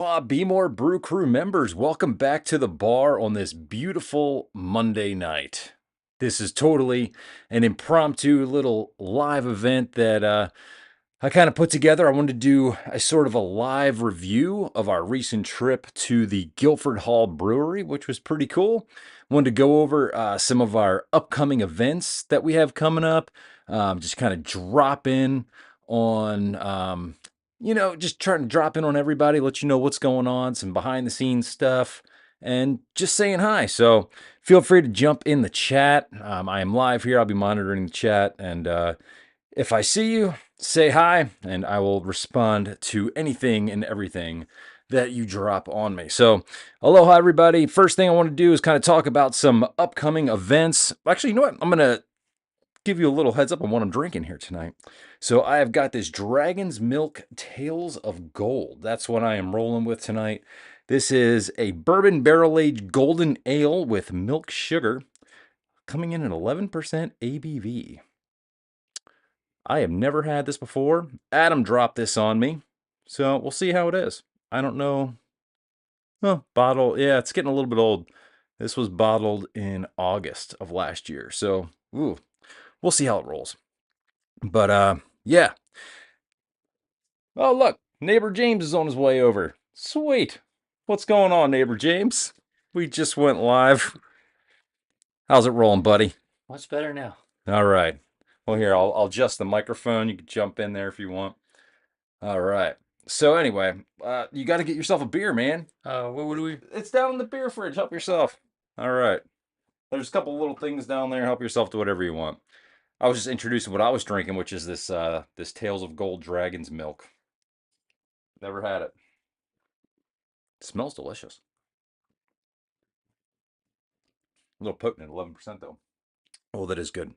BMore Brew Crew members, welcome back to the bar on this beautiful Monday night. This is totally an impromptu little live event that I kind of put together. I wanted to do a sort of a live review of our recent trip to the Guillford Hall Brewery, which was pretty cool. Wanted to go over some of our upcoming events that we have coming up, just kind of drop in on just trying to drop in on everybody, let you know what's going on, some behind the scenes stuff, and just saying hi. So feel free to jump in the chat. I am live here. I'll be monitoring the chat. And if I see you, say hi, and I will respond to anything and everything that you drop on me. So aloha, everybody. First thing I want to do is kind of talk about some upcoming events. Actually, you know what? I'm going to give you a little heads up on what I'm drinking here tonight. So I have got this Dragon's Milk Tales of Gold. That's what I am rolling with tonight. This is a bourbon barrel-aged golden ale with milk sugar, coming in at 11% ABV. I have never had this before. Adam dropped this on me, so we'll see how it is. I don't know. Oh, bottle. Yeah, it's getting a little bit old. This was bottled in August of last year, so ooh, we'll see how it rolls. But yeah. Oh, look, neighbor James is on his way over. Sweet. What's going on, neighbor James? We just went live. How's it rolling, buddy? Much better now. All right. Well, here, I'll adjust the microphone. You can jump in there if you want. All right. So anyway, you got to get yourself a beer, man. What do we? It's down in the beer fridge. Help yourself. All right. There's a couple little things down there. Help yourself to whatever you want. I was just introducing what I was drinking, which is this Tales of Gold Dragon's Milk. Never had it. It smells delicious. A little potent at 11% though. Oh, that is good.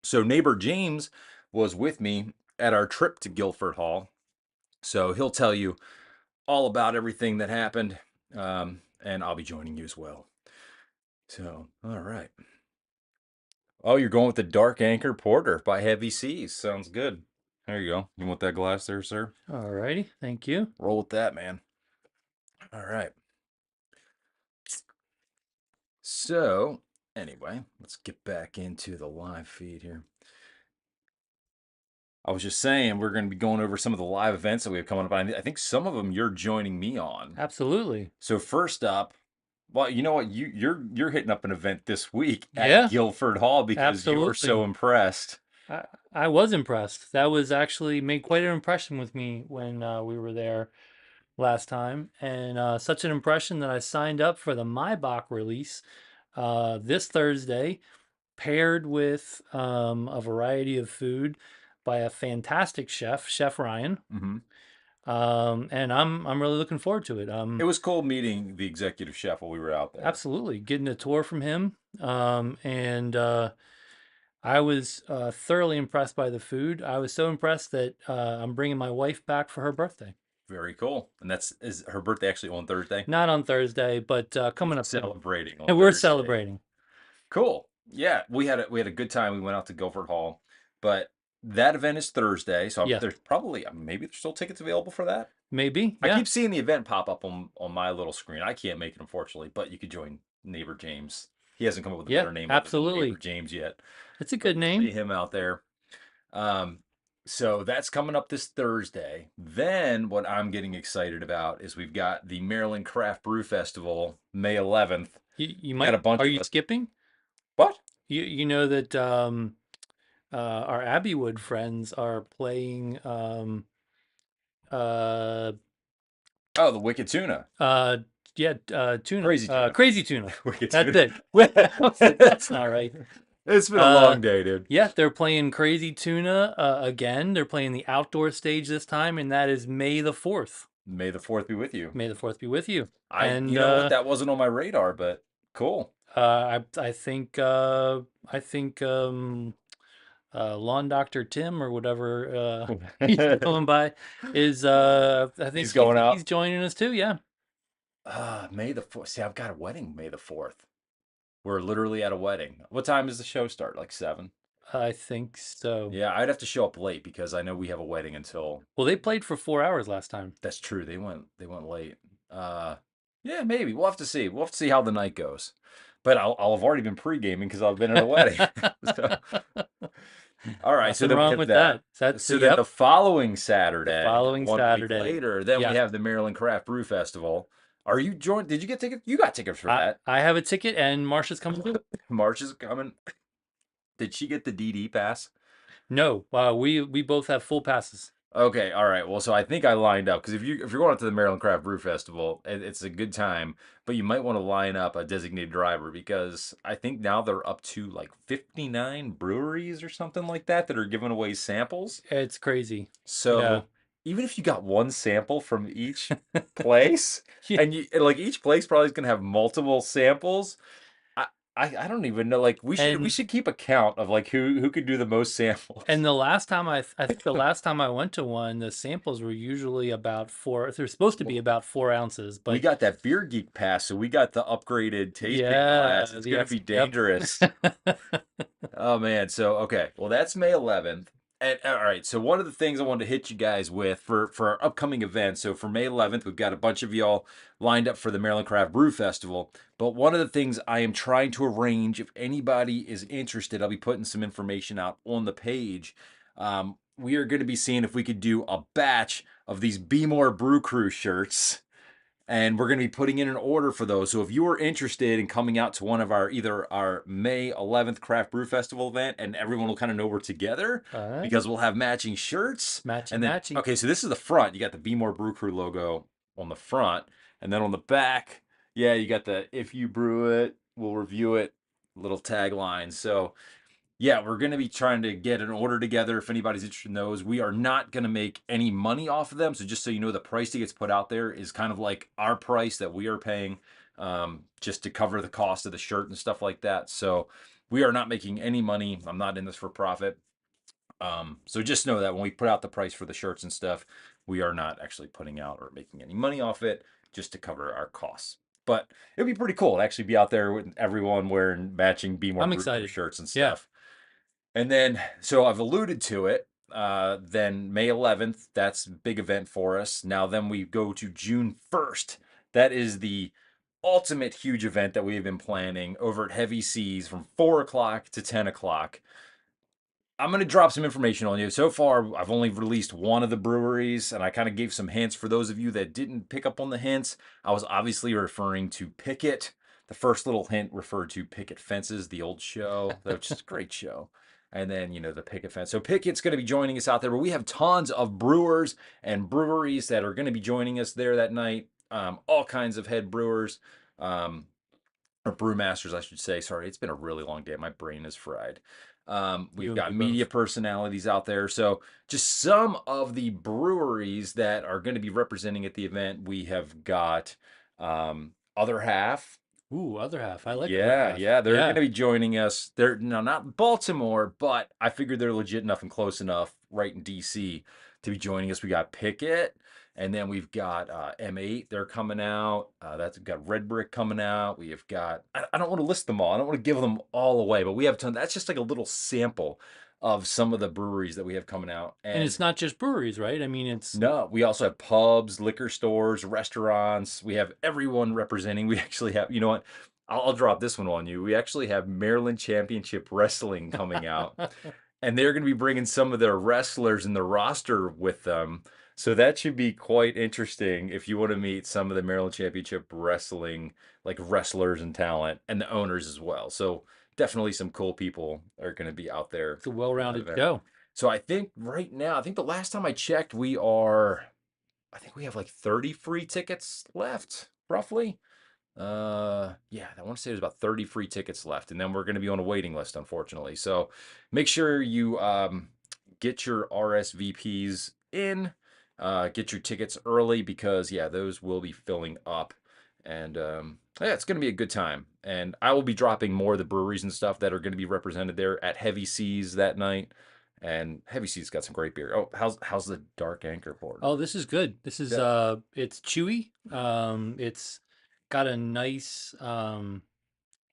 So neighbor James was with me at our trip to Guilford Hall. So he'll tell you all about everything that happened. And I'll be joining you as well. So, all right. Oh, you're going with the Dark Anchor Porter by Heavy Seas. Sounds good. There you go. You want that glass there, sir? Alrighty, thank you. Roll with that, man. All right. So, anyway, let's get back into the live feed here. I was just saying we're going to be going over some of the live events that we have coming up. I think some of them you're joining me on. Absolutely. So first up, well, you know what? You're hitting up an event this week at Yeah, Guilford Hall because you were so absolutely. impressed. I was impressed. That was actually made quite an impression with me when we were there last time, and such an impression that I signed up for the Maibach release this Thursday, paired with a variety of food by a fantastic chef, Chef Ryan. Mm-hmm. And I'm really looking forward to it. It was cool meeting the executive chef while we were out there. Absolutely, getting a tour from him. And I was thoroughly impressed by the food. I was so impressed that I'm bringing my wife back for her birthday. Very cool. And is her birthday actually on Thursday? Not on Thursday, but coming up soon. Celebrating on And we're Thursday. celebrating. Cool. Yeah, we had a good time. We went out to Guilford Hall, but that event is Thursday, so Yeah, there's probably maybe there's still tickets available for that. maybe. I Yeah, keep seeing the event pop up on my little screen. I can't make it unfortunately, but you could join neighbor James. He hasn't come up with a yeah, better name other than absolutely. neighbor James yet. It's a But good you'll see name. him out there. Um, so that's coming up this Thursday. Then what I'm getting excited about is we've got the Maryland Craft Brew Festival, May 11th. You Got a might. bunch Are of you us. skipping? What? You know that our Abbeywood friends are playing uh Oh, the Wicked Tuna. yeah, tuna. Crazy Tuna. Crazy tuna. Wicked That's Tuna. it. That's not right. It's been a Uh, long day, dude. yeah, they're playing Crazy Tuna again. They're playing the outdoor stage this time, and that is May the 4th. May the 4th be with you. May the 4th be with you. You And know what? That wasn't on my radar, but cool. I think Lawn Doctor Tim or whatever he's going by is I think He's going he's out. joining us too. Yeah. May the 4th. See, I've got a wedding May the 4th. We're literally at a wedding. What time does the show start? Like 7? I think so. Yeah, I'd have to show up late because I know we have a wedding until. Well, they played for 4 hours last time. That's true. They went late. Uh, yeah, maybe we'll have to see. We'll have to see how the night goes. But I'll have already been pre-gaming because I've been at a wedding. So, all right. So Nothing then we wrong have with that. that. That's So then the yep, following the Saturday, following 1 week Saturday. later, then we Yeah. have the Maryland Craft Brew Festival. Are you joined? Did you get tickets? You got tickets for I that. I have a ticket and Marsha's coming too. March is coming. Did she get the DD pass? No, we both have full passes. Okay, all right. Well, so I think I lined up because if you're going out to the Maryland Craft Brew Festival, it's a good time, but you might want to line up a designated driver because I think now they're up to like 59 breweries or something like that are giving away samples. It's crazy. Yeah. So even if you got one sample from each place, Yeah. and like each place probably is gonna have multiple samples. I, I don't even know. Like we And should keep a count of like who could do the most samples. and the last time I think the last time I went to one, the samples were usually about four. They're supposed to be about 4 ounces, We but got that beer geek pass, so we got the upgraded tasting yeah, glass. It's the gonna ex be yep. dangerous. Oh man, so okay, well that's May 11th. And all right, so one of the things I wanted to hit you guys with for our upcoming event. So for May 11th, we've got a bunch of y'all lined up for the Maryland Craft Brew Festival. But one of the things I am trying to arrange, if anybody is interested, I'll be putting some information out on the page. We are going to be seeing if we could do a batch of these BMore Brew Crew shirts, and we're going to be putting in an order for those. So if you are interested in coming out to one of our either our May 11th Craft Brew Festival event, and everyone will kind of know we're together All right. because we'll have matching shirts. Matchy And then matchy. okay, so this is the front. You got the BMore Brew Crew logo on the front, and then on the back, yeah, you got the "If you brew it, we'll review it" little tagline. So yeah, we're going to be trying to get an order together. If anybody's interested in those, we are not going to make any money off of them. So just so you know, the price that gets put out there is kind of like our price that we are paying, just to cover the cost of the shirt and stuff like that. So we are not making any money. I'm not in this for profit. So just know that when we put out the price for the shirts and stuff, we are not actually putting out or making any money off it, just to cover our costs. But it would be pretty cool to actually be out there with everyone wearing matching Be More I'm Brew Crew excited. shirts and Yeah. stuff. And then, so I've alluded to it. Then May 11th, that's a big event for us. Now, then we go to June 1st. That is the ultimate huge event that we have been planning over at Heavy Seas from 4 o'clock to 10 o'clock. I'm going to drop some information on you. So far, I've only released one of the breweries, and I kind of gave some hints for those of you that didn't pick up on the hints. I was obviously referring to Picket. The first little hint referred to Picket Fences, the old show, which is a great show. And then, the Picket Fence. So Picket's going to be joining us out there, but we have tons of brewers and breweries that are going to be joining us there that night. All kinds of head brewers. Or brewmasters, I should say. Sorry, it's been a really long day. My brain is fried. You We've and got me media both. personalities out there. So, just some of the breweries that are going to be representing at the event. We have got Other Half. Ooh, other half. I like other Yeah, half. yeah, they're going Yeah. to be joining us. They're now not Baltimore, but I figured they're legit enough and close enough right in DC to be joining us. We got Pickett, and then we've got M8. They're coming out. That's we've got Red Brick coming out. We have got. I don't want to list them all. I don't want to give them all away, but we have ton. That's just like a little sample of some of the breweries that we have coming out, And it's and not just breweries, right? I mean, it's no, we also have pubs, liquor stores, restaurants. We have everyone representing. We actually have, you know what? I'll drop this one on you. We actually have Maryland Championship Wrestling coming out, and they're going to be bringing some of their wrestlers in the roster with them. So that should be quite interesting if you want to meet some of the Maryland Championship Wrestling, like wrestlers and talent, and the owners as well. So definitely some cool people are going to be out there it's a for that well-rounded event. show. So I think right now, I think the last time I checked, I think we have like 30 free tickets left, roughly. Yeah, I want to say there's about 30 free tickets left, and then we're going to be on a waiting list, unfortunately. So make sure you get your RSVPs in, get your tickets early because yeah, those will be filling up, and yeah, it's going to be a good time. And I will be dropping more of the breweries and stuff that are going to be represented there at Heavy Seas that night. And Heavy Seas got some great beer. Oh, how's the Dark Anchor Oh, Porter? this is good. This is Yeah. it's chewy. It's got a nice I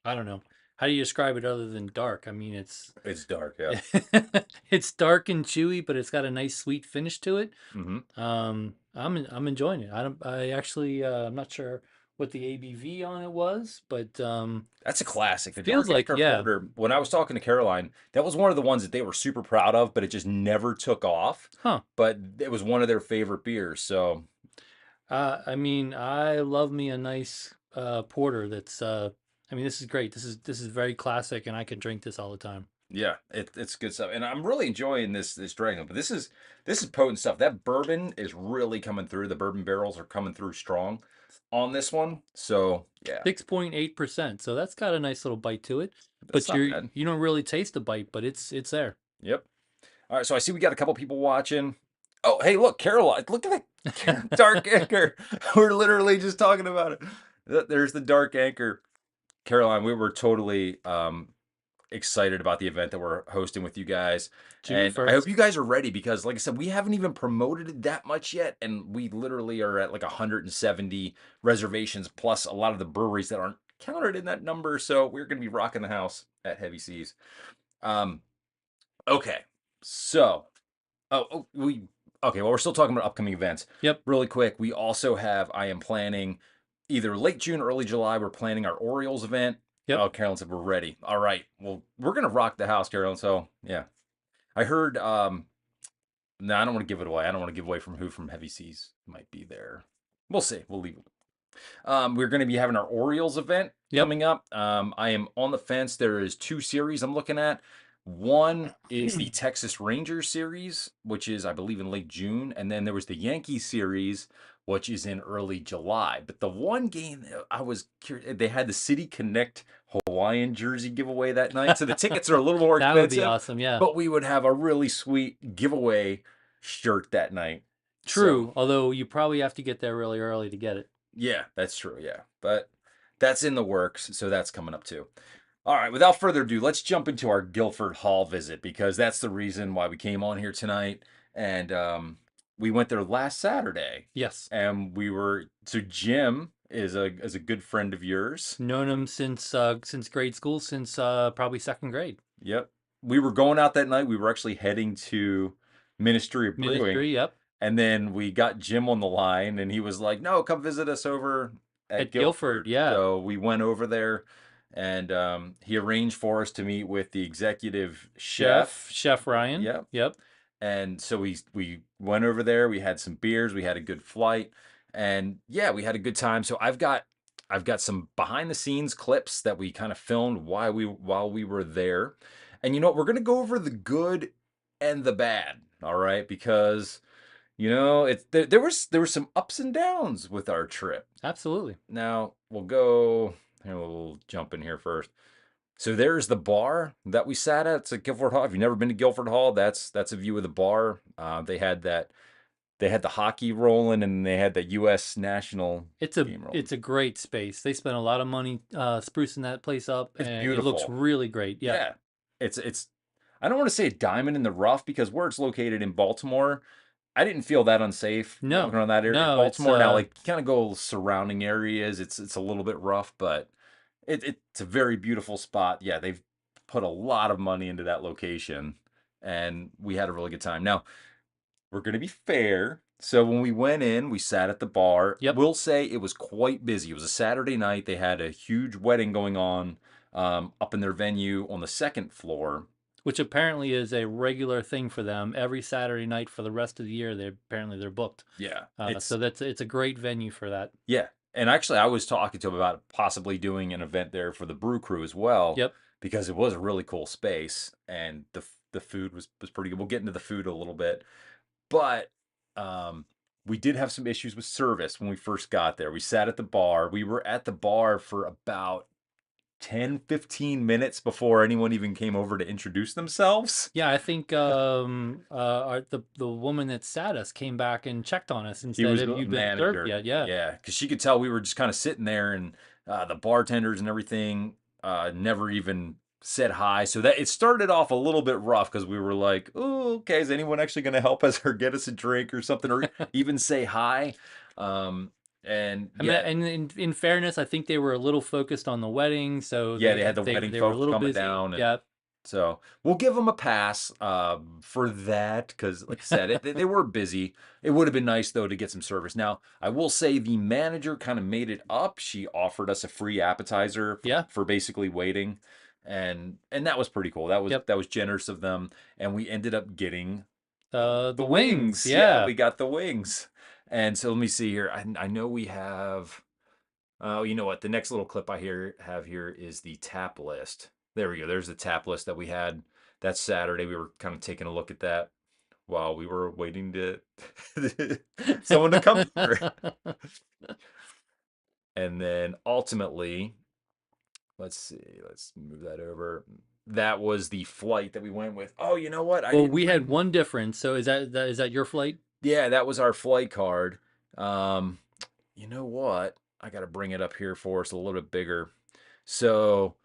don't know. How do you describe it other than dark? I mean, it's It's dark, yeah. it's dark and chewy, but it's got a nice sweet finish to it. Hmm. I'm enjoying it. I actually I'm not sure what the ABV on it was, but That's a classic. The feels Dark like, Anchor yeah. Porter, when I was talking to Caroline, that was one of the ones that they were super proud of, but it just never took off. Huh. But it was one of their favorite beers. So, I mean, I love me a nice porter that's I mean, this is great. This is very classic and I can drink this all the time. yeah, it's good stuff. And I'm really enjoying this drink. But this is potent stuff. That bourbon is really coming through. The bourbon barrels are coming through strong on this one. So, yeah, 6.8%. So that's got a nice little bite to it. that's But not bad. you don't really taste the bite, but it's there. Yep. All right, so I see we got a couple people watching. Oh, hey, look, Caroline. Look at that dark anchor. We're literally just talking about it. There's the dark anchor. Caroline, we were totally excited about the event that we're hosting with you guys. June And I hope 1st. you guys are ready because, like I said, we haven't even promoted it that much yet. And we literally are at like 170 reservations, plus a lot of the breweries that aren't counted in that number. So we're going to be rocking the house at Heavy Seas. Um, okay. So we okay. Well, we're still talking about upcoming events. Yep. Really quick, we also have. I am planning either late June, early July. We're planning our Orioles event. Yep. Oh, Carolyn said we're ready. All right. Well, we're gonna rock the house, Carolyn. So yeah, I heard. No, I don't want to give it away. I don't want to give away from who from Heavy Seas might be there. We'll see. We'll leave it. We're going to be having our Orioles event Yep. coming up. I am on the fence. There is two series I'm looking at. One is the Texas Rangers series, which is, I believe, in late June. And then there was the Yankees series, which is in early July. But the one game I was curious, they had the City Connect Hawaiian jersey giveaway that night. So the tickets are a little more That would be expensive, awesome. Yeah. but we would have a really sweet giveaway shirt that night. So True. Although you probably have to get there really early to get it. yeah, that's true. Yeah. But that's in the works. So that's coming up too. All right. Without further ado, let's jump into our Guilford Hall visit because that's the reason why we came on here tonight. And we went there last Saturday. Yes. And so Jim is a good friend of yours. Known him since grade school, since probably second grade. Yep. We were going out that night. We were actually heading to Ministry of Brewing. Ministry, yep. And then we got Jim on the line, and he was like, "No, come visit us over at At Guilford, Guilford." yeah. So we went over there, and he arranged for us to meet with the executive chef. Chef Ryan. Yep. Yep. And so we went over there. We had some beers. We had a good flight, and yeah, we had a good time. So I've got some behind the scenes clips that we kind of filmed while we were there, and you know what? We're gonna go over the good and the bad. All right, because there was some ups and downs with our trip. Absolutely. Now we'll jump in here first. So there's the bar that we sat at. It's at Guilford Hall. If you've never been to Guilford Hall, that's a view of the bar. They had the hockey rolling and they had the U.S. national game rolling. It's a great space. They spent a lot of money sprucing that place up, It's and it looks beautiful. really great. Yeah. Yeah, it's I don't want to say a diamond in the rough because where it's located in Baltimore, I didn't feel that unsafe No. walking around that area of No, it's Baltimore. Now, like you kind of go surrounding areas, it's a little bit rough, but it's a very beautiful spot. Yeah, they've put a lot of money into that location, and we had a really good time. Now, we're gonna be fair. So when we went in, we sat at the bar. yep. We'll say it was quite busy. It was a Saturday night. They had a huge wedding going on up in their venue on the second floor. Which apparently is a regular thing for them. Every Saturday night for the rest of the year, they're booked. Yeah, So it's a great venue for that. yeah. And actually, I was talking to him about possibly doing an event there for the Brew Crew as well, Yep. because it was a really cool space and the food was pretty good. We'll get into the food a little bit, but we did have some issues with service when we first got there. We sat at the bar. We were at the bar for about 10-15 minutes before anyone even came over to introduce themselves. Yeah, I think the woman that sat us came back and checked on us and He said, was "Have the you been served manager. yet?" Yeah. Yeah, because she could tell we were just kind of sitting there, and the bartenders and everything never even said hi. So that it started off a little bit rough because we were like, "Oh, okay, is anyone actually going to help us or get us a drink or something, or even say hi?" Um, And I mean, yeah, and in fairness, I think they were a little focused on the wedding, so yeah, they had the wedding they were a folks little coming busy. down, and Yeah, so we'll give them a pass for that because, like I said, they were busy. It would have been nice though to get some service. Now, I will say the manager kind of made it up. She offered us a free appetizer yeah. for basically waiting, and that was pretty cool. Yep. That was generous of them, and we ended up getting the The wings. wings. Yeah, Yeah. we got the wings. And so let me see here. I know we have. Oh, you know what? The next little clip I have here is the tap list. There we go. There's the tap list that we had that Saturday. We were kind of taking a look at that while we were waiting to someone to come over. And then ultimately, let's see, let's move that over. That was the flight that we went with. Oh, you know what? I Well, didn't we had bring. one difference. So is that your flight? Yeah, that was our flight card. Um, you know what? I got to bring it up here for us a little bit bigger. So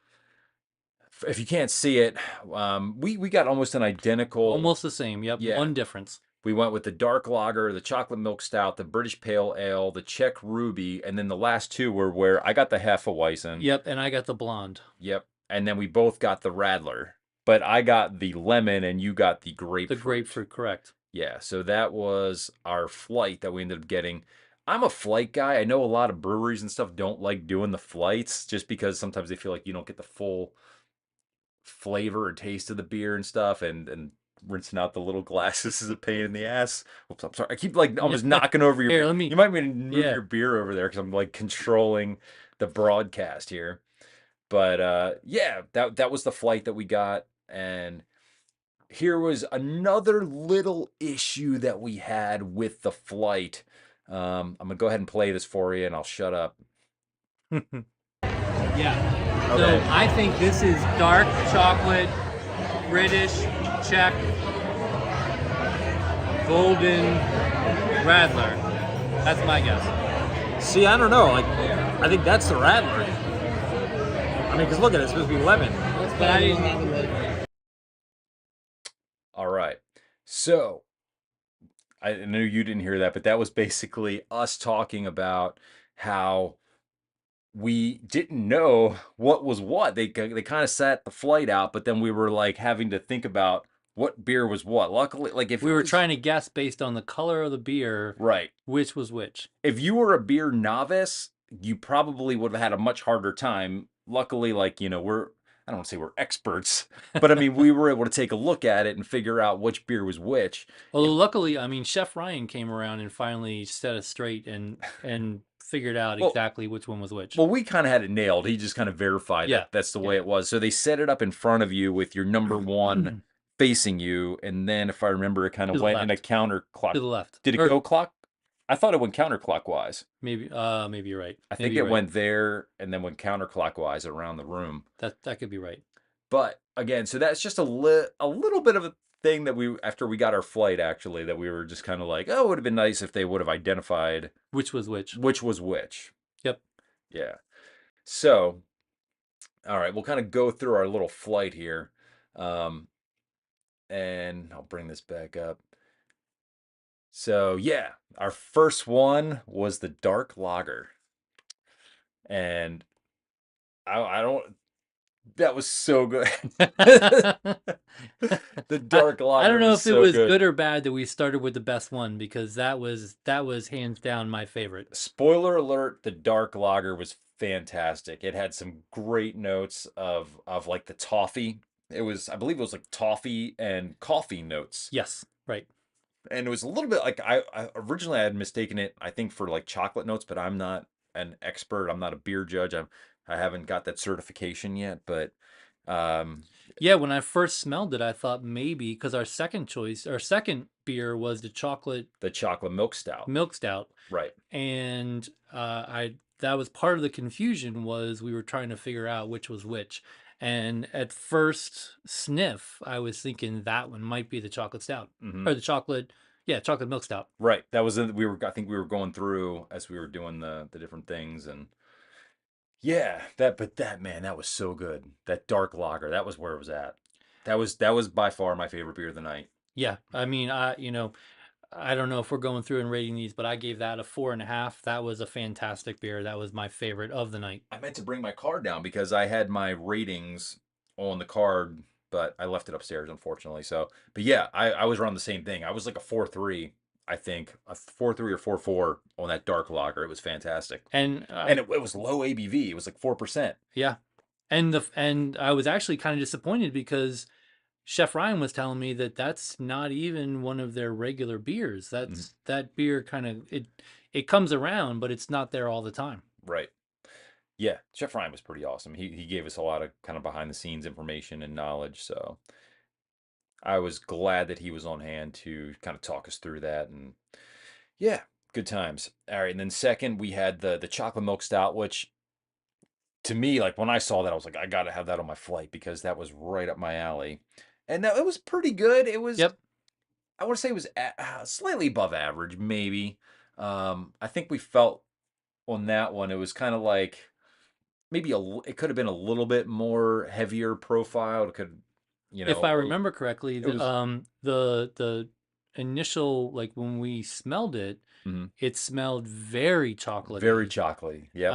if you can't see it, we got almost an identical. Almost the same. Yep. Yeah, One difference. we went with the dark lager, the chocolate milk stout, the British pale ale, the Czech ruby, and then the last two were where I got the Hefeweizen. Yep. And I got the blonde. Yep, and then we both got the Radler, but I got the lemon and you got the The grapefruit. grapefruit, correct. Yeah, so that was our flight that we ended up getting. I'm a flight guy. I know a lot of breweries and stuff don't like doing the flights just because sometimes they feel like you don't get the full flavor or taste of the beer and stuff, and rinsing out the little glasses is a pain in the ass. Oops, I'm sorry. I keep like almost knocking over your Here, beer. let You me. might want to move Yeah. your beer over there because I'm like controlling the broadcast here. But yeah, that was the flight that we got, and here was another little issue that we had with the flight. I'm gonna go ahead and play this for you, and I'll shut up. Yeah. So Okay. I think this is dark chocolate, British, Czech, golden Radler. That's my guess. See, I don't know. Like, I think that's the Rattler. I mean, because look at it, it's supposed to be lemon. But I didn't. All right. So I know you didn't hear that, but that was basically us talking about how we didn't know what was what. They kind of sat the flight out, but then we were like having to think about what beer was what. Luckily, like if We it were was trying to guess based on the color of the beer right, which was which. if you were a beer novice, you probably would have had a much harder time. Luckily, like, I don't want to say we're experts, but I mean, we were able to take a look at it and figure out which beer was which. Although If, luckily, I mean, Chef Ryan came around and finally set us straight and figured out well, exactly which one was which. well, we kind of had it nailed. He just kind of verified Yeah. that that's the Yeah. way it was. So they set it up in front of you with your number one facing you, and then if I remember, it kind To of the went in a left. counterclock. To the left. Did it Or go clock? I thought it went counterclockwise. maybe you're right. I Maybe think you're it right. went there and then went counterclockwise around the room. That could be right. But again, so that's just a little bit of a thing that we after we got our flight actually that we were just kind of like, oh, it would have been nice if they would have identified Which was which. which was which. Yep. Yeah. So, all right, we'll kind of go through our little flight here. Um, and I'll bring this back up. So, yeah, our first one was the dark lager. And I don't that was so good. The dark I don't lager know was if it so was good. good or bad that we started with the best one because that was hands down my favorite. Spoiler alert, the dark lager was fantastic. It had some great notes of like the toffee. It was, I believe it was like toffee and coffee notes. Yes, right. And it was a little bit like I originally I had mistaken it, I think, for like chocolate notes, but I'm not an expert. I'm not a beer judge. I haven't got that certification yet, but um Yeah, when I first smelled it, I thought maybe because our second beer was the chocolate the chocolate milk stout. milk stout, Right. and I that was part of the confusion was we were trying to figure out which was which. And at first sniff, I was thinking that one might be the chocolate stout Hmm. or the chocolate, yeah, chocolate milk stout. Right. That was we were I think we were going through as we were doing the different things, and yeah, that man, that was so good. That dark lager, that was where it was at. That was by far my favorite beer of the night. Yeah, I mean, I don't know if we're going through and rating these, but I gave that a 4.5. That was a fantastic beer. That was my favorite of the night. I meant to bring my card down because I had my ratings on the card, but I left it upstairs, unfortunately. So, but yeah, I was around the same thing. I was like a 4.3, I think, a 4.3 or 4.4 on that dark lager. It was fantastic. And And it was low ABV. It was like 4%. yeah, and I was actually kind of disappointed because Chef Ryan was telling me that that's not even one of their regular beers. Mhm. That beer kind of it comes around, but it's not there all the time. Right. Yeah, Chef Ryan was pretty awesome. He gave us a lot of kind of behind the scenes information and knowledge. So I was glad that he was on hand to kind of talk us through that. And yeah, good times. All right, and then second we had the chocolate milk stout, which to me, like when I saw that, I was like, I gotta have that on my flight because that was right up my alley. And that it was pretty good. It was, Yep. I want to say it was slightly above average, maybe. I think we felt on that one, it was kind of like maybe it could have been a little bit more heavier profile. It could, If I remember correctly, it was the initial, like when we smelled it, mhm, it smelled very very chocolatey. chocolatey. Yep.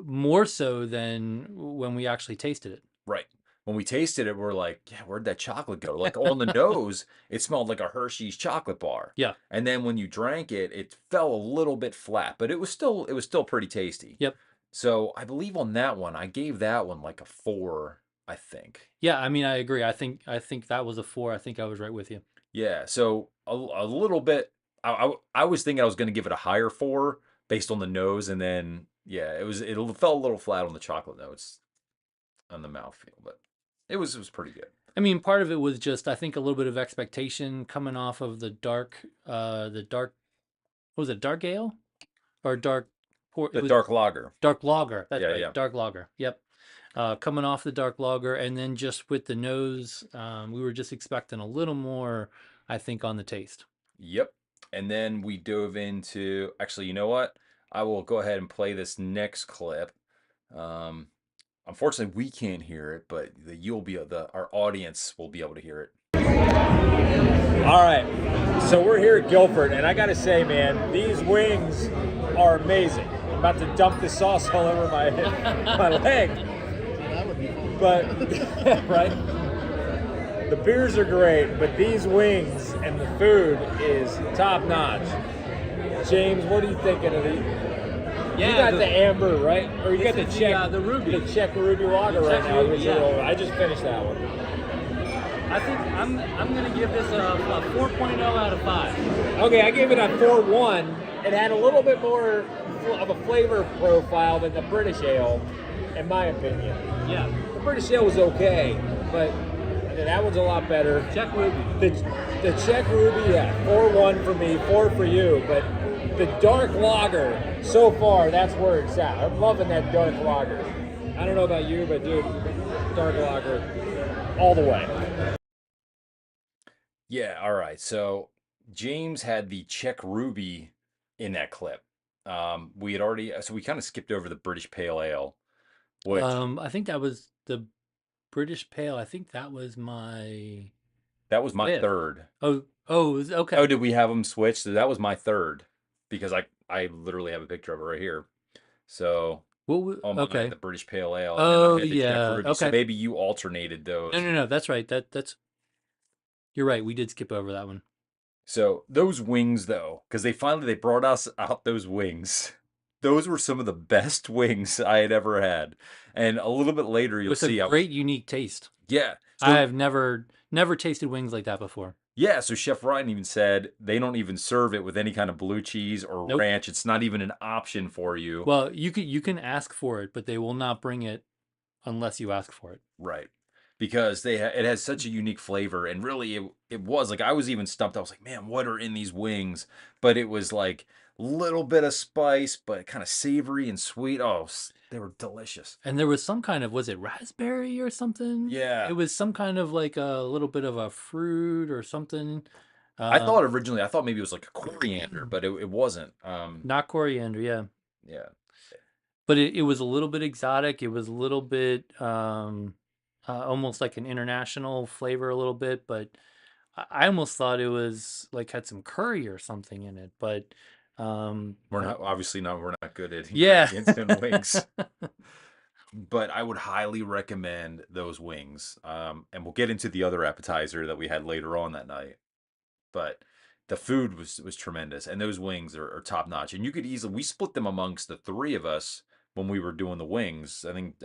More so than when we actually tasted it. Right. When we tasted it, we're like, yeah, where'd that chocolate go? Like on the nose, it smelled like a Hershey's chocolate bar. Yeah. And then when you drank it, it fell a little bit flat, but it was still pretty tasty. Yep. So I believe on that one, I gave that one like a 4, I think. Yeah, I mean, I agree. I think that was a 4. I think I was right with you. Yeah. So a little bit, I was thinking I was going to give it a higher 4 based on the nose. And then, yeah, it fell a little flat on the chocolate notes on the mouthfeel, but it was pretty good. I mean, part of it was just, I think, a little bit of expectation coming off of the dark, what was it, dark ale or dark port? It The was dark lager. dark lager. That's Yeah, right, yeah. dark lager. Yep. Coming off the dark lager, and then just with the nose, we were just expecting a little more, I think, on the taste. Yep. And then we dove into, actually, you know what? I will go ahead and play this next clip. Um, Unfortunately, we can't hear it, but our audience will be able to hear it. All right, so we're here at Guilford, and I gotta say, man, these wings are amazing. I'm about to dump the sauce all over my my leg, but right. The beers are great, but these wings and the food is top notch. James, what are you thinking of these? You got the amber, right? Or you got the Czech, the ruby. the Czech ruby lager right Czech now. ruby, yeah. I just finished that one. I think I'm gonna give this a 4.0 out of 5. Okay, I gave it a 4.1. It had a little bit more of a flavor profile than the British ale, in my opinion. Yeah, The British ale was okay, but that one's a lot better. Czech ruby. The Czech ruby, yeah, 4.1 for me, 4 for you. But the dark lager, so far, that's where it's at. I'm loving that dark lager. I don't know about you, but dude, dark lager, all the way. Yeah, all right. So James had the Czech Ruby in that clip. We had already, so we kind of skipped over the British Pale Ale, which I think that was the British Pale. I think that was my that was my 5th. third. Oh, okay. Oh, did we have them switched? So that was my third because I literally have a picture of it right here. So on mine, I okay. had the British Pale Ale, and then Oh, I had the Czech yeah. Ruby. So Okay. maybe you alternated those. No. That's right. That's you're right. We did skip over that one. So those wings, though, because they brought us out those wings. Those were some of the best wings I had ever had. And a little bit later, you'll With see. a great, unique taste. Yeah. I So have never tasted wings like that before. yeah. So Chef Ryan even said they don't even serve it with any kind of blue cheese or Nope. ranch. It's not even an option for you. Well, you can ask for it, but they will not bring it unless you ask for it. Right. Because it has such a unique flavor, and really it was like I was even stumped. I was like, man, what are in these wings? But it was like little bit of spice, but kind of savory and sweet. Oh, they were delicious. And there was some kind of, was it raspberry or something? Yeah. It was some kind of like a little bit of a fruit or something. I thought maybe it was like a coriander, but it wasn't. Not coriander, yeah. Yeah. But it was a little bit exotic. It was a little bit almost like an international flavor a little bit, but I almost thought it was like had some curry or something in it, but We're not obviously not we're not good at yeah. ingredients in wings. But I would highly recommend those wings. And we'll get into the other appetizer that we had later on that night. But the food was tremendous, and those wings are top notch. And you could easily we split them amongst the three of us when we were doing the wings. I think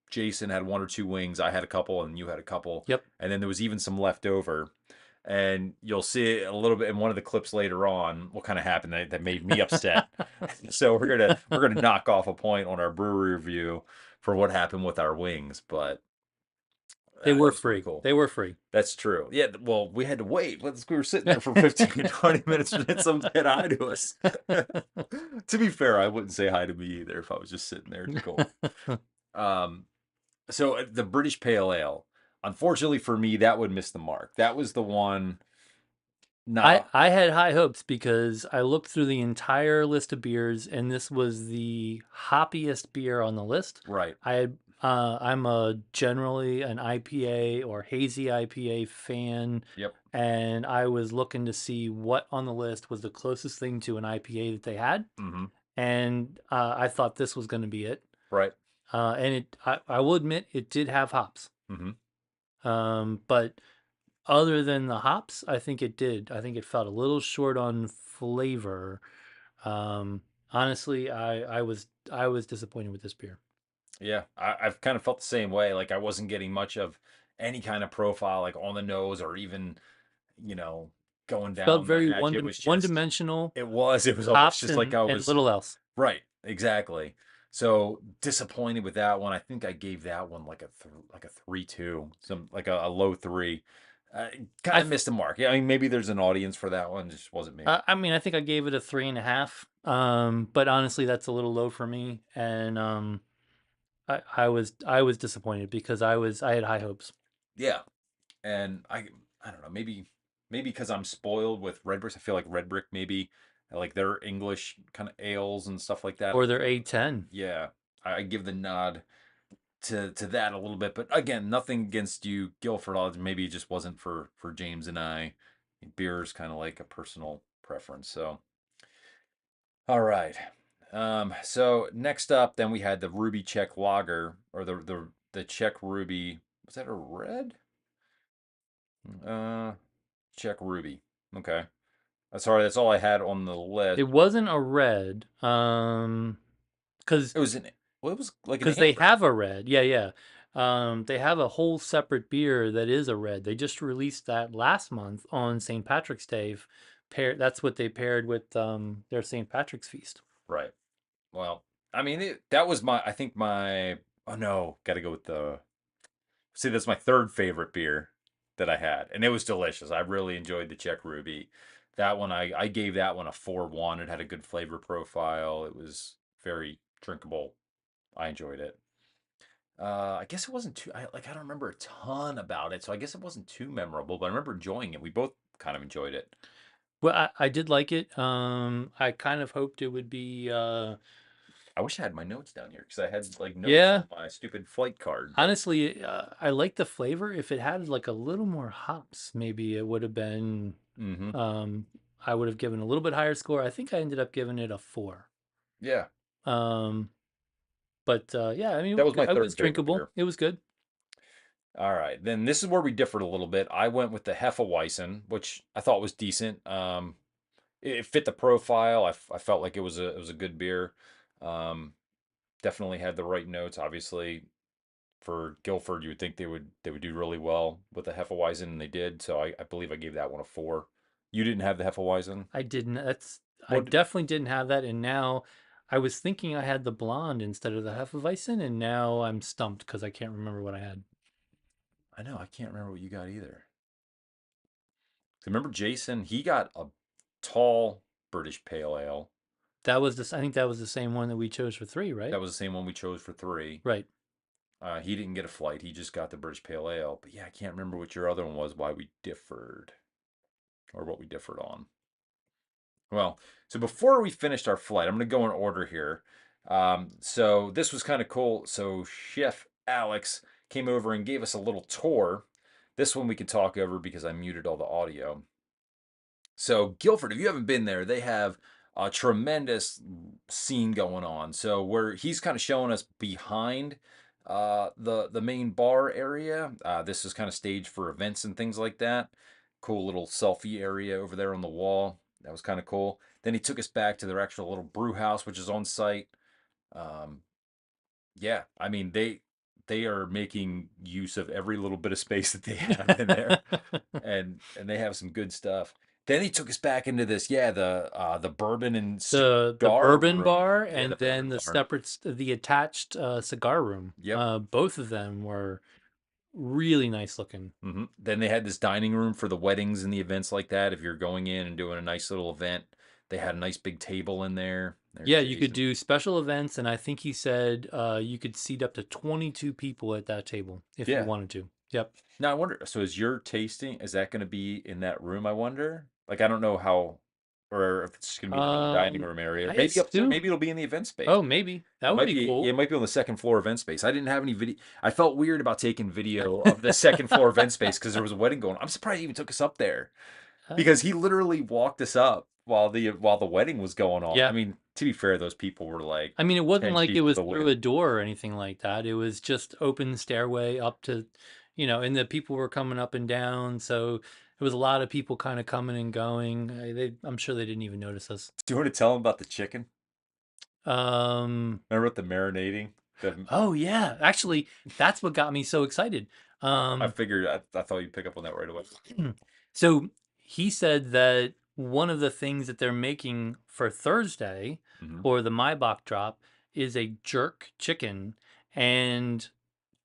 Jason had one or two wings, I had a couple, and you had a couple, Yep. and then there was even some left over. And you'll see a little bit in one of the clips later on what kind of happened that made me upset. So we're gonna knock off a point on our brewery review for what happened with our wings, but They it were was pretty free. cool. They were free. That's true. Yeah, well, we had to wait. We were sitting there for 15, 20 minutes and then someone said hi to us. To be fair, I wouldn't say hi to me either if I was just sitting there cold. Um, so the British Pale Ale, unfortunately for me, that would miss the mark. That was the one not I had high hopes because I looked through the entire list of beers and this was the hoppiest beer on the list. right. I'm a generally an IPA or hazy IPA fan, Yep. and I was looking to see what on the list was the closest thing to an IPA that they had, Mm-hmm. and I thought this was going to be it. Right. And I will admit it did have hops. Mm-hmm. But other than the hops, I think it did. I think it felt a little short on flavor. Um, Honestly, I was disappointed with this beer. Yeah, I've kind of felt the same way. Like I wasn't getting much of any kind of profile, like on the nose or even, you know, going Felt down the very hatch. It was one just, dimensional, it was almost hops just like I and was, little else. right, exactly. So disappointed with that one. I think I gave that one like like a 3-2, some like a low three. Kind I of missed the mark. Yeah, I mean, maybe there's an audience for that one. It just wasn't me. I mean, I think I gave it a 3.5. But honestly, that's a little low for me, and I was disappointed because I had high hopes. Yeah, and I don't know, maybe because I'm spoiled with Red Bricks. I feel like Red Brick maybe like their English kind of ales and stuff like that. Or their A10. Yeah, I give the nod to that a little bit, but again, nothing against you, Guilford Hall. Maybe it just wasn't for James and I. Beer is kind of like a personal preference. So, all right. So next up, then we had the Ruby Czech Lager, or the Czech Ruby. Was that a red? Uh, Czech Ruby. Okay. Sorry, that's all I had on the list. It wasn't a red, because It was well, it was like an they amber. have a red. Yeah, yeah. They have a whole separate beer that is a red. They just released that last month on St. Patrick's Day. That's what they paired with their St. Patrick's feast. Right. Well, I mean, that was I think oh no, got to go with see, that's my third favorite beer that I had, and it was delicious. I really enjoyed the Czech Ruby. That one, I gave that one a 4-1. It had a good flavor profile. It was very drinkable. I enjoyed it. I guess it wasn't too. I don't remember a ton about it, so I guess it wasn't too memorable. But I remember enjoying it. We both kind of enjoyed it. Well, I did like it. I kind of hoped it would be. I wish I had my notes down here because I had like notes Yeah, on my stupid flight card. But honestly, I like the flavor. If it had like a little more hops, maybe it would have been. hmm Um, I would have given a little bit higher score. I think I ended up giving it a 4. yeah, Um, but yeah, I mean, that was my it was third favorite drinkable. beer. It was good. All right, then this is where we differed a little bit. I went with the Hefeweizen, which I thought was decent. It fit the profile. I felt like it was a good beer. Um, Definitely had the right notes. Obviously, for Guilford, you would think they would do really well with the Hefeweizen, and they did. So I believe I gave that one a 4. You didn't have the Hefeweizen. I didn't. I What? definitely didn't have that, and now I was thinking I had the blonde instead of the Hefeweizen, and now I'm stumped because I can't remember what I had. I know I can't remember what you got either. Remember Jason? He got a tall British Pale Ale. That was this. I think that was the same one that we chose for 3, right? That was the same one we chose for 3. Right. He didn't get a flight. He just got the British Pale Ale. But yeah, I can't remember what your other one was. Why we differed, or what we differed on. Well, so before we finished our flight, I'm going to go in order here. So this was kind of cool. So Chef Alex came over and gave us a little tour. This one we can talk over because I muted all the audio. So Guilford, if you haven't been there, they have a tremendous scene going on. So where he's kind of showing us behind the main bar area. This is kind of staged for events and things like that. Cool little selfie area over there on the wall. That was kind of cool. Then he took us back to their actual little brew house, which is on site. Um, yeah, I mean they are making use of every little bit of space that they have in there, and they have some good stuff. Then he took us back into this, yeah, the bourbon and The cigar bourbon room. bar Yeah, and the then bourbon the bar. the attached cigar room. Yep. Both of them were really nice looking. Then they had this dining room for the weddings and the events like that. If you're going in and doing a nice little event, they had a nice big table in there. There's Yeah, you could Jason. do special events, and I think he said you could seat up to 22 people at that table if you Yeah. wanted to. Yep. Now I wonder, so is your tasting, is that going to be in that room, I wonder? Like, I don't know how, or if it's just going to be the main dining room area. I Maybe up there, assume. maybe it'll be in the event space. Oh, maybe that It would might be be, cool. it might be on the second floor event space. I didn't have any video. I felt weird about taking video of the second floor event space because there was a wedding going on. I'm surprised he even took us up there because he literally walked us up while the wedding was going on. Yeah. I mean, to be fair, those people were like, I mean, it wasn't 10 like it sheets to was the through wind. a door or anything like that. It was just open stairway up to, and the people were coming up and down. So it was a lot of people kind of coming and going. I'm sure they didn't even notice us. Do you want to tell him about the chicken? Um, Remember what the marinating? oh yeah, actually, that's what got me so excited. I figured, I thought you'd pick up on that right away. So he said that one of the things that they're making for Thursday for the Maibach drop is a jerk chicken, and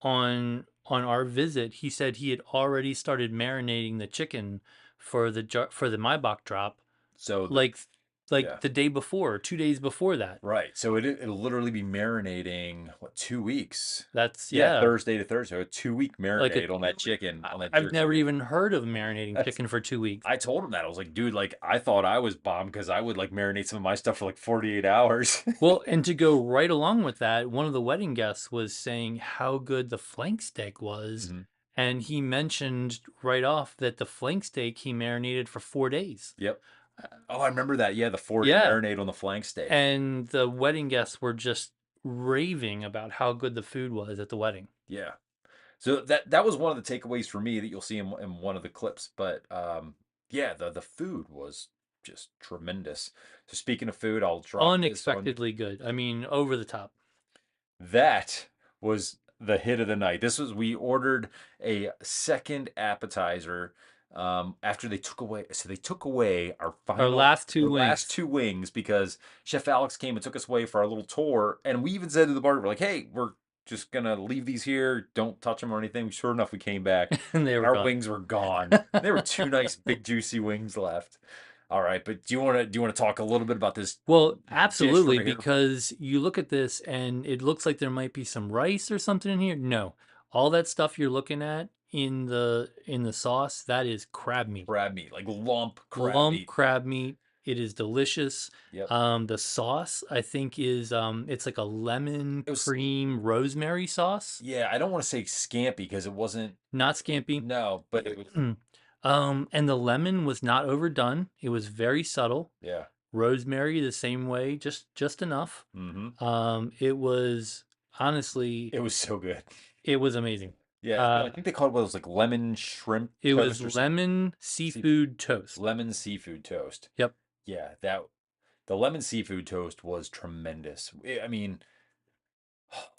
on our visit, he said he had already started marinating the chicken for the Maibach drop, So like yeah. the day before, 2 days before that. Right. So it'll literally be marinating, what, 2 weeks? That's Thursday to Thursday, a 2-week Like marinade on that chicken. On that I've jerk never chicken. even heard of marinating chicken for 2 weeks. I told him that. I was like, dude, like, I thought I was bomb because I would like marinate some of my stuff for like 48 hours. Well, and to go right along with that, one of the wedding guests was saying how good the flank steak was. And he mentioned right off that the flank steak he marinated for 4 days. Yep. Oh, I remember that. Yeah, the 4-day marinade on the flank steak. And the wedding guests were just raving about how good the food was at the wedding. Yeah. So that was one of the takeaways for me that you'll see in one of the clips. But yeah, the food was just tremendous. So speaking of food, I'll drop Unexpectedly good. I mean, over the top. That was the hit of the night. We ordered a second appetizer after they took away our last two wings. last 2 wings because Chef Alex came and took us away for our little tour, and we even said to the bar, we're like, hey, we're just gonna leave these here, don't touch them or anything. Sure enough, we came back and our wings were gone. There were 2 nice big juicy wings left. All right, but do you want to talk a little bit about this? Well, absolutely, right here? because you look at this and it looks like there might be some rice or something in here. No, all that stuff you're looking at in the sauce, that is crab meat. Crab meat, like lump crab Lump meat. crab meat. It is delicious. Yep. The sauce, I think, is it's like a lemon cream rosemary sauce. Yeah, I don't want to say scampi because it wasn't. Not scampi. No, but it was. And the lemon was not overdone. It was very subtle. Yeah. Rosemary the same way, just enough. It was honestly. It was so good. It was amazing. Yeah, I think they called it like lemon shrimp. It was lemon seafood toast. Lemon seafood toast. Yep. Yeah, the lemon seafood toast was tremendous. I mean,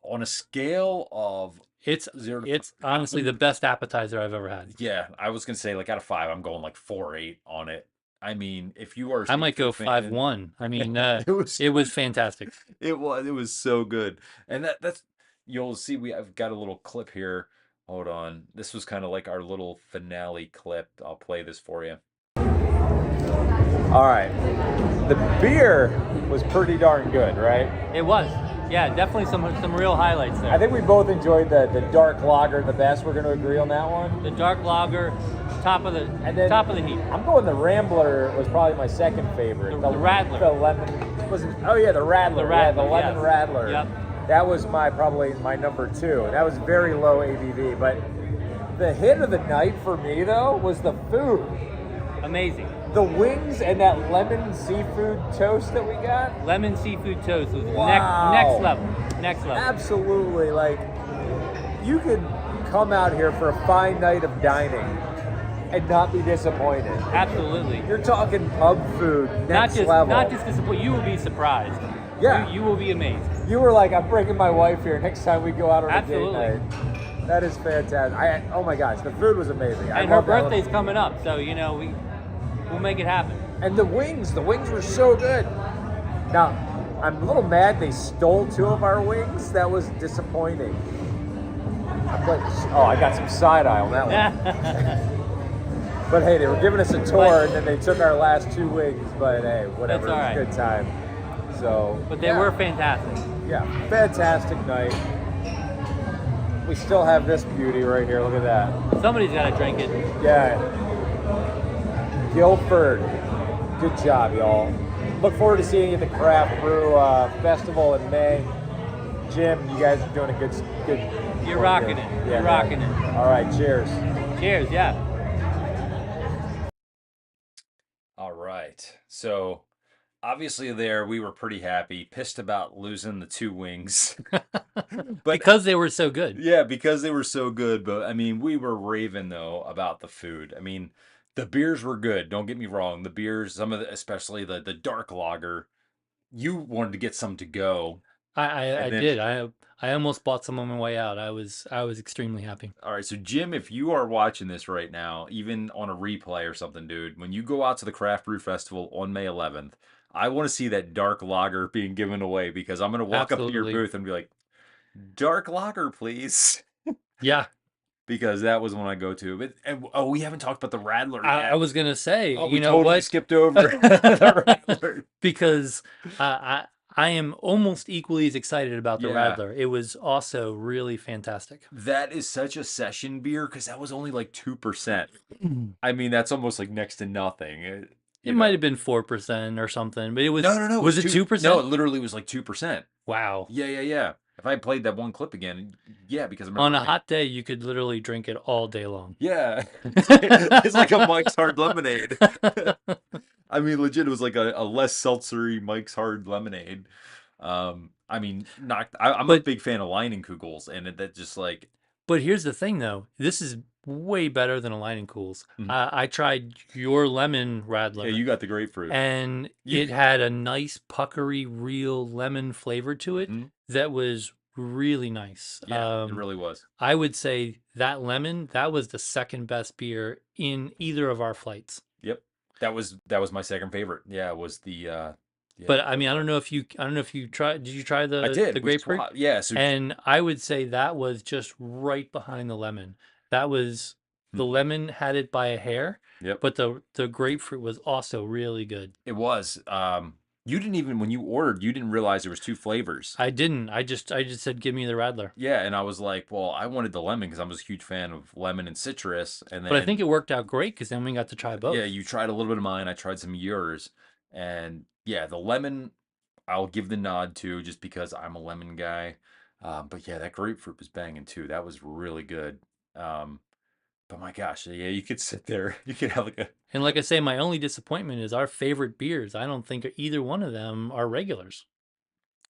on a scale of it's 0 to it's honestly the best appetizer I've ever had. Yeah, I was gonna say like out of 5, I'm going like 4.8 on it. I mean, if you are, I might go 5.1. I mean, it was fantastic. It was so good, and that's you'll see. I've got a little clip here. Hold on, this was kind of like our little finale clip. I'll play this for you. All right, the beer was pretty darn good, right? It was. Yeah, definitely some real highlights there. I think we both enjoyed the dark lager the best. We're going to agree on that one. The dark lager, top of the heap. I'm going the Rambler was probably my second favorite. The Radler. The lemon. The Radler. The Radler. The lemon Radler. Yep. That was probably my number 2. That was very low ABV, but The hit of the night for me though was the food. Amazing. The wings and that lemon seafood toast that we got. Lemon seafood toast was Wow. next level. Next level. Absolutely. Like, you can come out here for a fine night of dining and not be disappointed. Absolutely. You're talking pub food, next level. Not just disappointed. You will be surprised. Yeah. You will be amazed. You were like, I'm bringing my wife here next time we go out on Absolutely. a date night. That is fantastic. Oh my gosh, the food was amazing. And her birthday's coming up, so we'll make it happen. And the wings were so good. Now, I'm a little mad they stole 2 of our wings. That was disappointing. I got some side eye on that one. But hey, they were giving us a tour and then they took our last 2 wings. But hey, whatever, That's all right. It was a good time. So, But they were fantastic. Yeah, fantastic night. We still have this beauty right here. Look at that. Somebody's got to drink it. Yeah. Guilford. Good job, y'all. Look forward to seeing you at the Craft Brew Festival in May. Jim, you guys are doing a good. You're rocking it. Yeah, You're rocking it. All right, cheers. Cheers, yeah. All right. So obviously there we were pretty happy, pissed about losing the 2 wings. But Because they were so good. yeah, because they were so good. But I mean, we were raving though about the food. I mean, the beers were good. Don't get me wrong. The beers, especially the dark lager, you wanted to get some to go. I did. I almost bought some on my way out. I was extremely happy. All right, so Jim, if you are watching this right now, even on a replay or something, dude, when you go out to the Craft Brew Festival on May 11th, I want to see that dark lager being given away because I'm going to walk up to your Absolutely. booth and be like, dark lager, please. Yeah. Because that was one I go to. But we haven't talked about the Radler yet. I was gonna say, Oh, you we know totally what? skipped over the Radler. Because I am almost equally as excited about the Yeah. Radler. It was also really fantastic. That is such a session beer because that was only like 2%. I mean, that's almost like next to nothing. It might have been 4% or something, but it was No. Was it 2%? No, it literally was like 2%. Wow. Yeah. If I played that one clip again, yeah, because I'm On a hot day, you could literally drink it all day long. Yeah, it's like a Mike's Hard Lemonade. I mean, legit, it was like a less seltzery Mike's Hard Lemonade. I mean, I'm a big fan of Leinenkugels, and that just like. But here's the thing, though. This is way better than a Leinenkugels. I tried your lemon Radler. Yeah, you got the grapefruit, and it had a nice puckery, real lemon flavor to it that was really nice. Yeah, it really was. I would say that lemon, that was the second best beer in either of our flights. Yep, that was my second favorite. Yeah, it was the. Yeah. But I mean, I don't know if you tried. Did you try the? I did. The grapefruit. Yeah. And I would say that was just right behind the lemon. That was the lemon had it by a hair. Yep. But the grapefruit was also really good. It was. You didn't even when you ordered, you didn't realize there was 2 flavors. I didn't. I just said, give me the Radler. Yeah, and I was like, well, I wanted the lemon because I'm a huge fan of lemon and citrus. And then, but I think it worked out great because then we got to try both. Yeah, you tried a little bit of mine. I tried some of yours, and yeah, the lemon, I'll give the nod to just because I'm a lemon guy. But yeah, that grapefruit was banging too. That was really good. But my gosh, yeah, you could sit there. You could have like a. And like I say, my only disappointment is our favorite beers. I don't think either one of them are regulars.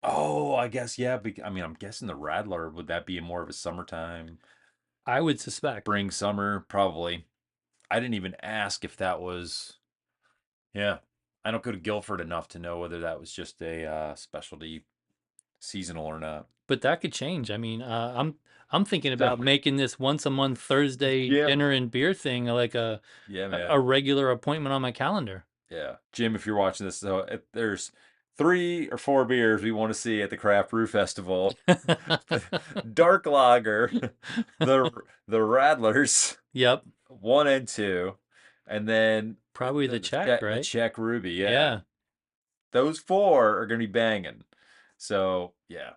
Oh, I guess yeah. I mean, I'm guessing the Radler would that be more of a summertime? I would suspect. Spring, summer, probably. I didn't even ask if that was. Yeah, I don't go to Guilford enough to know whether that was just a specialty seasonal or not. But that could change. I mean, I'm thinking about making this once a month Thursday dinner and beer thing like a regular appointment on my calendar. Yeah, Jim, if you're watching this, so if there's 3 or 4 beers we want to see at the Craft Brew Festival. Dark Lager, the Radlers. Yep. 1 and 2, and then probably the Czech, right? The Czech Ruby, yeah. Yeah. Those 4 are gonna be banging. So yeah,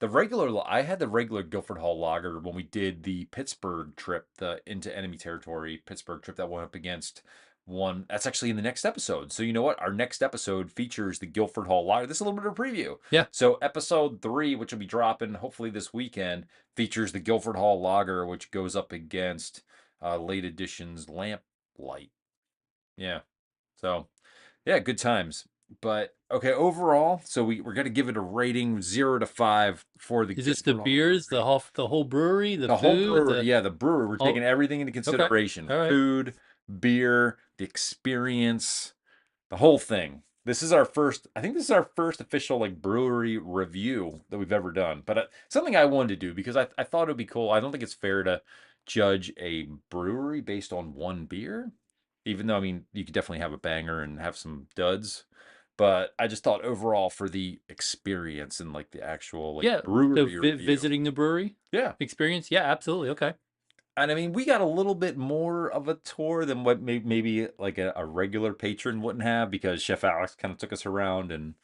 I had the regular Guilford Hall Lager when we did the Pittsburgh trip, the into enemy territory Pittsburgh trip that went up against one that's actually in the next episode. So you know what? Our next episode features the Guilford Hall Lager. This is a little bit of a preview. Yeah. So episode 3, which will be dropping hopefully this weekend, features the Guilford Hall Lager, which goes up against late edition's Lamplight. Yeah. So yeah, good times. But okay, overall, so we're gonna give it a rating 0 to 5 for the Is this the Guilford Hall beers, Brewery. the whole brewery, the The whole food, brewery, the yeah, the brewery. We're taking all? everything into Okay, consideration: all right. food, beer, the experience, the whole thing. This is our first. I think this is our first official like brewery review that we've ever done. But something I wanted to do because I thought it would be cool. I don't think it's fair to judge a brewery based on one beer, even though I mean you could definitely have a banger and have some duds. But I just thought overall for the experience and like the actual like Yeah. So brewery review. visiting the brewery Yeah. experience. Yeah, absolutely. Okay. And I mean, we got a little bit more of a tour than what maybe like a regular patron wouldn't have because Chef Alex kind of took us around and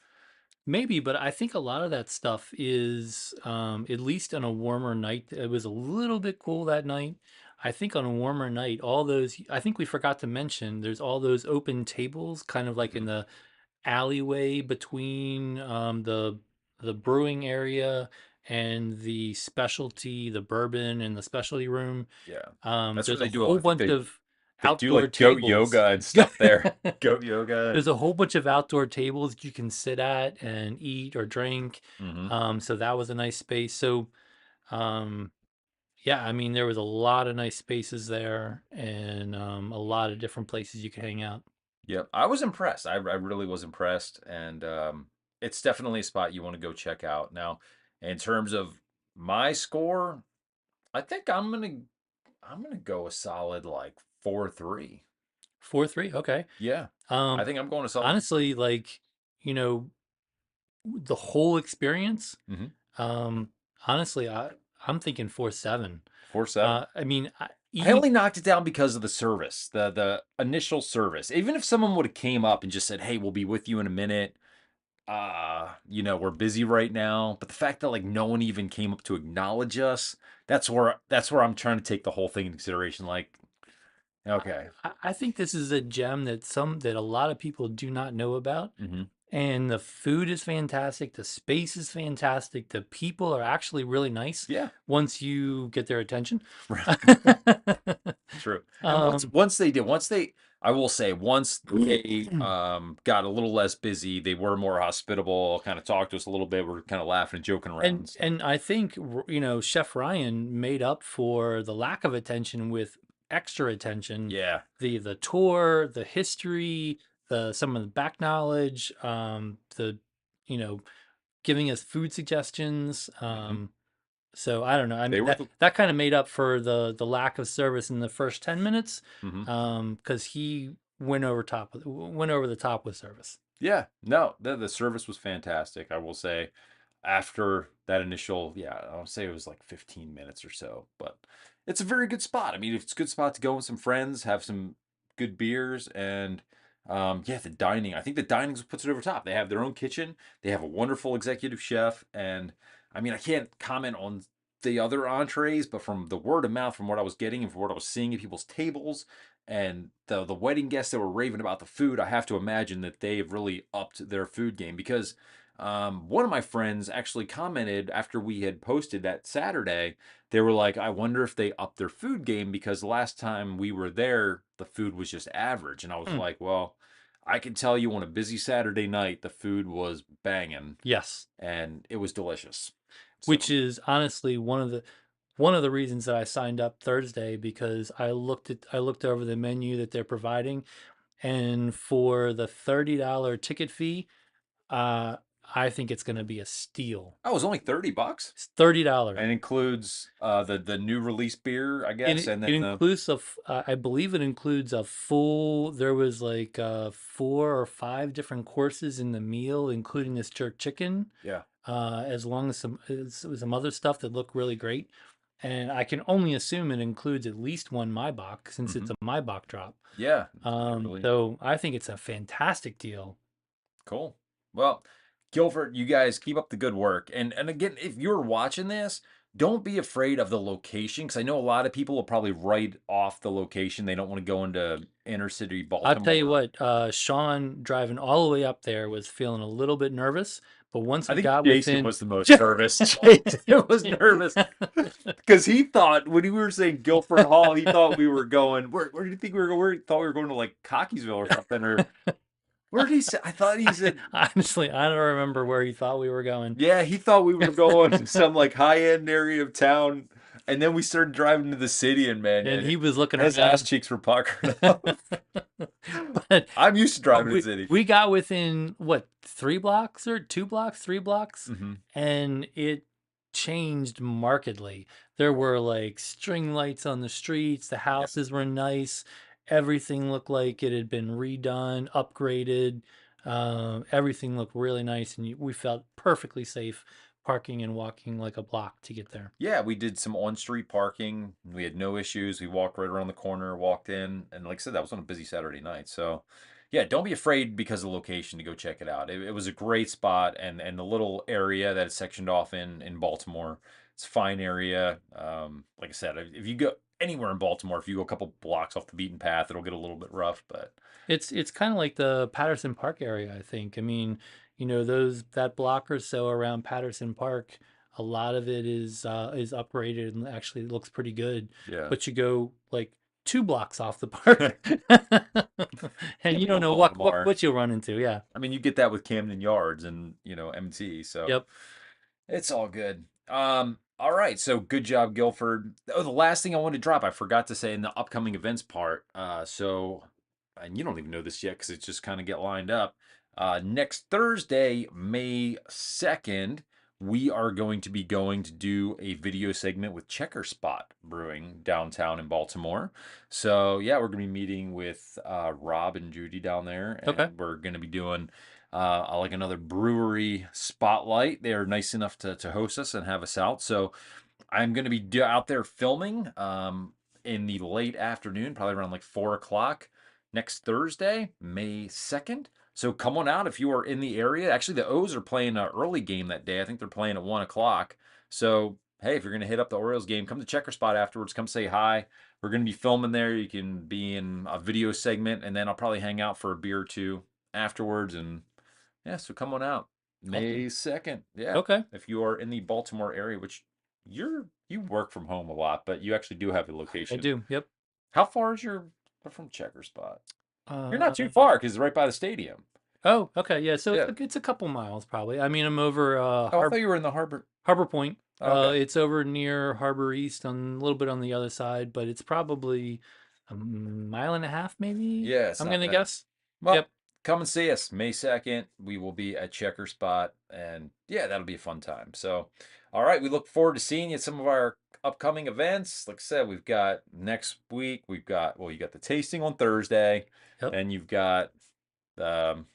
Maybe, but I think a lot of that stuff is, at least on a warmer night. It was a little bit cool that night. I think on a warmer night, all those, I think we forgot to mention, there's all those open tables kind of like in Mhm. the alleyway between the brewing area and the specialty, the bourbon and the specialty room. Yeah. That's where There's a they do. whole I think bunch of they do outdoor like goat tables. yoga and stuff there. Goat yoga. There's a whole bunch of outdoor tables you can sit at and eat or drink. Hmm. So that was a nice space. So, um, yeah, I mean, there was a lot of nice spaces there and a lot of different places you could hang out. Yep. I was impressed. I really was impressed, and it's definitely a spot you want to go check out. Now, in terms of my score, I think I'm gonna go a solid like 4-3. 4-3, okay. Yeah. I Um, think I'm going a solid. honestly, like, you know, the whole experience, Mhm. um, honestly, I'm thinking 4-7. 4-7. I mean, I eating. only knocked it down because of the service, the initial service. Even if someone would have came up and just said, "Hey, we'll be with you in a minute. We're busy right now." But the fact that like no one even came up to acknowledge us, that's where I'm trying to take the whole thing into consideration. Like, okay. I think this is a gem that a lot of people do not know about. Hmm. And the food is fantastic. The space is fantastic. The people are actually really nice Yeah. once you get their attention. True. And once um, once they did, once they I will say once they got a little less busy, they were more hospitable, kind of talked to us a little bit. We're kind of laughing and joking around and and stuff. and I think Chef Ryan made up for the lack of attention with extra attention. Yeah. The tour, the history, the some of the back knowledge, the you know giving us food suggestions. Hmm. So I don't know. I They mean were that kind of made up for the lack of service in the first 10 minutes, mhm. because he went over the top with service. Yeah, no, the service was fantastic. I will say, after that initial, yeah, I'll say it was like 15 minutes or so, but it's a very good spot. I mean, it's a good spot to go with some friends, have some good beers, and yeah, the dining. I think the dining puts it over top. They have their own kitchen. They have a wonderful executive chef, and I mean, I can't comment on the other entrees, but from the word of mouth, from what I was getting and from what I was seeing at people's tables, and the wedding guests that were raving about the food, I have to imagine that they've really upped their food game because one of my friends actually commented after we had posted that Saturday. They were like, "I wonder if they upped their food game because last time we were there, the food was just average." And I was Hmm. like, "Well, I can tell you on a busy Saturday night, the food was banging Yes, and it was delicious." which So, is honestly one of the reasons that I signed up Thursday, because I looked over the menu that they're providing, and for the $30 ticket fee, uh, I think it's going to be a steal. oh, it was only $30. It's $30. And includes the new release beer, I It guess, and then it the includes I believe it includes a full. There was like 4 or 5 different courses in the meal, including this jerk chicken, yeah. as long as some other stuff that looked really great. And I can only assume it includes at least one Maibach since it's Hmm. a Maibach drop. Yeah, it really So I think it's a fantastic deal. cool. Well, Guilford, you guys keep up the good work. And again, if you're watching this, don't be afraid of the location because I know a lot of people will probably write off the location. They don't want to go into inner city I'll tell you Baltimore. what, Sean driving all the way up there was feeling a little bit nervous, but once I we think got Jason within was the most nervous. Jason was nervous because he thought when we were saying Guilford Hall, he thought we were going. Where do you think we were going? Where he thought we were going to like Cockeysville or something, or where did he say? I thought he said. Honestly, I don't remember where he thought we were going. Yeah, he thought we were going to some like high end area of town, and then we started driving to the city, and man, And he was looking his ass around. cheeks were puckered up. But I'm used to driving to the city. we got within what, 3 blocks or 2 blocks, 3 blocks, Hmm. and it changed markedly. There were like string lights on the streets, the houses were nice, everything looked like it had been redone, upgraded. Everything looked really nice, and we felt perfectly safe parking and walking like a block to get there. Yeah, we did some on-street parking. We had no issues. We walked right around the corner, walked in, and like I said, that was on a busy Saturday night. So, yeah, don't be afraid because of the location to go check it out. It was a great spot, and the little area that it's sectioned off in Baltimore, it's a fine area. Like I said, if you go anywhere in Baltimore, if you go a couple blocks off the beaten path, it'll get a little bit rough, but It's kind of like the Patterson Park area, I think. I mean, that block or so around Patterson Park, a lot of it is upgraded and actually looks pretty good. yeah. But you go like 2 blocks off the park, and you don't know Baltimore. what you'll run into. Yeah. I mean, you get that with Camden Yards and MT, so. Yep. It's all good. All right. So good job, Guilford. Oh, the last thing I wanted to drop, I forgot to say in the upcoming events part. And you don't even know this yet because it's just kind of get lined up. Next Thursday, May 2nd, we are going to be going to do a video segment with Checker Spot Brewing downtown in Baltimore. So yeah, we're going to be meeting with Rob and Judy down there, and Okay. we're going to be doing like another brewery spotlight. They're nice enough to host us and have us out. So I'm going to be out there filming in the late afternoon, probably around like 4 o'clock next Thursday, May 2nd. So come on out if you are in the area. Actually, the O's are playing an early game that day. I think they're playing at 1 o'clock. So, hey, if you're going to hit up the Orioles game, come to Checker Spot afterwards. Come say hi. We're going to be filming there. You can be in a video segment, and then I'll probably hang out for a beer or two afterwards. And yeah, so come on out. May 2nd. Yeah. Okay. If you are in the Baltimore area, which you work from home a lot, but you actually do have a I location. do. Yep. How far is your from Checker Spot? You're not too Uh, far because it's right by the stadium. oh, okay. Yeah. So Yeah. it's a couple miles probably. I mean, I'm over Oh, I thought you were in the harbor. Harbor Point. Okay. It's over near Harbor East, on a little bit on the other side, but it's probably a mile and a half, maybe. Yeah, it's I'm not gonna bad. guess. Well, Yep. come and see us May 2nd. We will be at Checker Spot, and yeah, that'll be a fun time. So, all right, we look forward to seeing you at some of our upcoming events. Like I said, we've got next week, you got the tasting on Thursday, Yep. and you've got The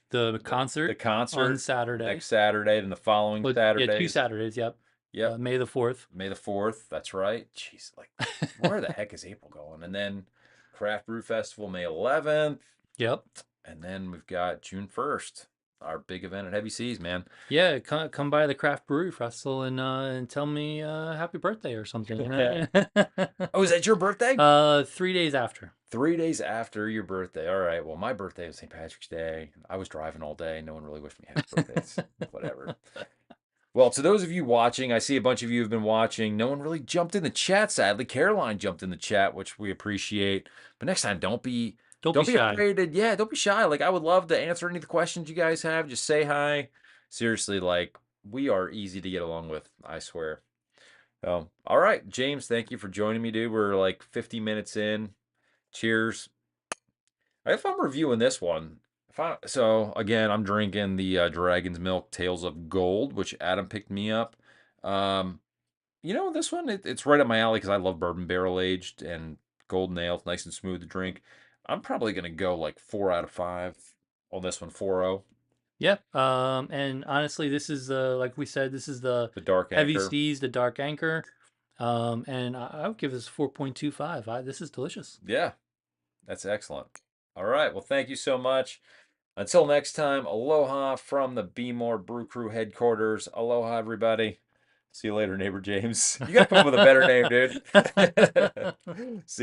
concert the concert on Saturday. next Saturday, and the following Well, Saturdays. yeah, 2 Saturdays. Yep. Yep. May the 4th. May the 4th. That's right. Jeez, like where the heck is April going? And then Craft Brew Festival May 11th. Yep. And then we've got June 1st, our big event at Heavy Seas, man. Yeah, come by the Craft Brewery Festival and tell me happy birthday or something. Oh, is that your birthday? 3 days after. 3 days after your birthday. All right. Well, my birthday was St. Patrick's Day. I was driving all day. No one really wished me happy birthdays. Whatever. Well, to those of you watching, I see a bunch of you have been watching. No one really jumped in the chat, sadly. Caroline jumped in the chat, which we appreciate. But next time, don't be shy. afraid to, don't be shy. Like, I would love to answer any of the questions you guys have. Just say hi. Seriously, like, we are easy to get along with, I swear. So, all right, James, thank you for joining me, dude. We're like 50 minutes in. Cheers. If I'm reviewing this one, so again, I'm drinking the Dragon's Milk Tales of Gold, which Adam picked me up. This one, it's right up my alley because I love bourbon barrel aged and golden ale. It's nice and smooth to drink. I'm probably going to go like 4 out of 5 on this one, 4.0. Yeah. And honestly, this is like we said, this is the Dark Heavy Anchor. Seas, the Dark Anchor. And I would give this 4.25. This is delicious. Yeah, that's excellent. All right. Well, thank you so much. Until next time, aloha from the BMore Brew Crew headquarters. Aloha, everybody. See you later, neighbor James. You got to come up with a better name, dude. See ya.